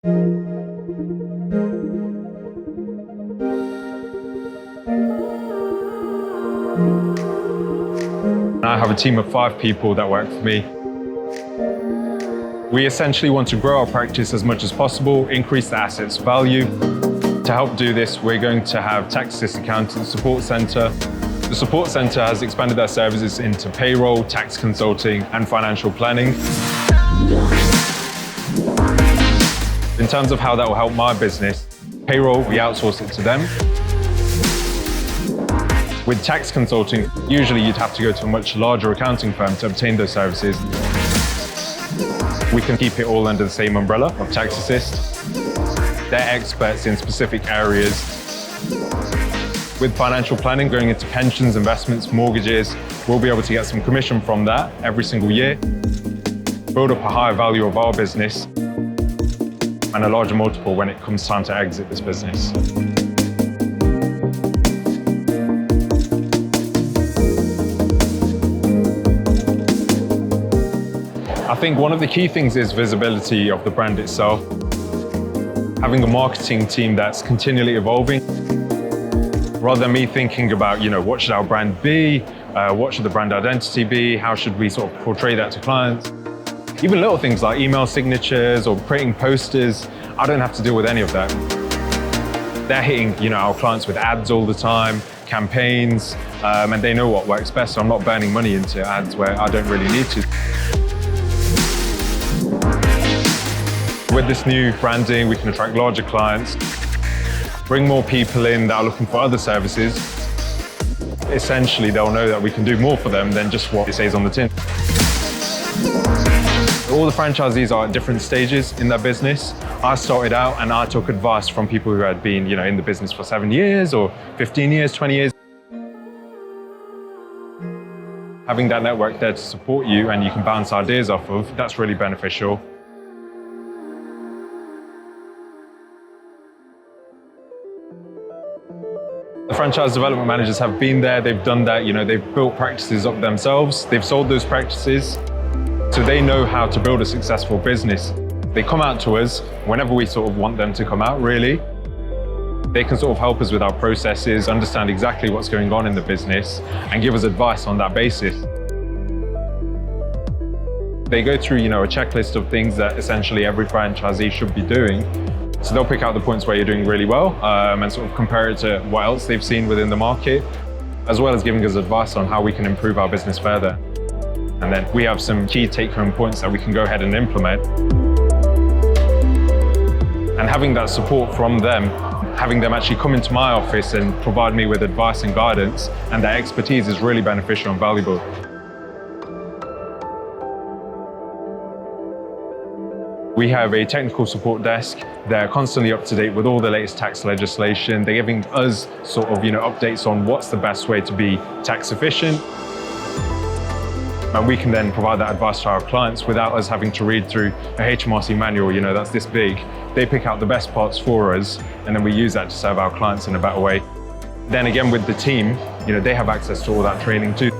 I have a team of 5 people that work for me. We essentially want to grow our practice as much as possible, increase the asset's value. To help do this, we're going to have TaxAssist Accountants Support Centre. The Support Centre has expanded their services into payroll, tax consulting, and financial planning. In terms of how that will help my business, payroll, we outsource it to them. With tax consulting, usually you'd have to go to a much larger accounting firm to obtain those services. We can keep it all under the same umbrella of TaxAssist. They're experts in specific areas. With financial planning, going into pensions, investments, mortgages, we'll be able to get some commission from that every single year, build up a higher value of our business, and a larger multiple when it comes time to exit this business. I think one of the key things is visibility of the brand itself. Having a marketing team that's continually evolving. Rather than me thinking about, what should our brand be? What should the brand identity be? How should we sort of portray that to clients? Even little things like email signatures or creating posters, I don't have to deal with any of that. They're hitting, our clients with ads all the time, campaigns, and they know what works best. So I'm not burning money into ads where I don't really need to. With this new branding, we can attract larger clients, bring more people in that are looking for other services. Essentially, they'll know that we can do more for them than just what it says on the tin. All the franchisees are at different stages in their business. I started out and I took advice from people who had been, in the business for 7 years or 15 years, 20 years. Having that network there to support you and you can bounce ideas off of, that's really beneficial. The franchise development managers have been there, they've done that, they've built practices up themselves, they've sold those practices, so they know how to build a successful business. They come out to us whenever we sort of want them to come out, really. They can sort of help us with our processes, understand exactly what's going on in the business, and give us advice on that basis. They go through, a checklist of things that essentially every franchisee should be doing. So they'll pick out the points where you're doing really well and sort of compare it to what else they've seen within the market, as well as giving us advice on how we can improve our business further. And then we have some key take-home points that we can go ahead and implement. And having that support from them, having them actually come into my office and provide me with advice and guidance, and their expertise is really beneficial and valuable. We have a technical support desk. They're constantly up to date with all the latest tax legislation. They're giving us sort of, updates on what's the best way to be tax efficient. And we can then provide that advice to our clients without us having to read through a HMRC manual, that's this big. They pick out the best parts for us, and then we use that to serve our clients in a better way. Then again, with the team, they have access to all that training too.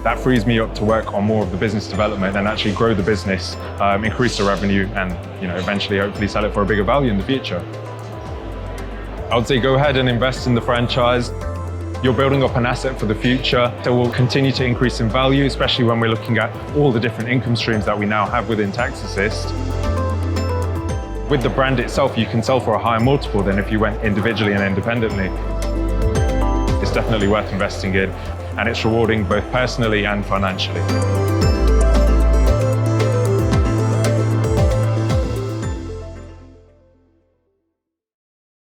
That frees me up to work on more of the business development and actually grow the business, increase the revenue, and eventually hopefully sell it for a bigger value in the future. I would say go ahead and invest in the franchise. You're building up an asset for the future that will continue to increase in value, especially when we're looking at all the different income streams that we now have within TaxAssist. With the brand itself, you can sell for a higher multiple than if you went individually and independently. It's definitely worth investing in, and it's rewarding both personally and financially.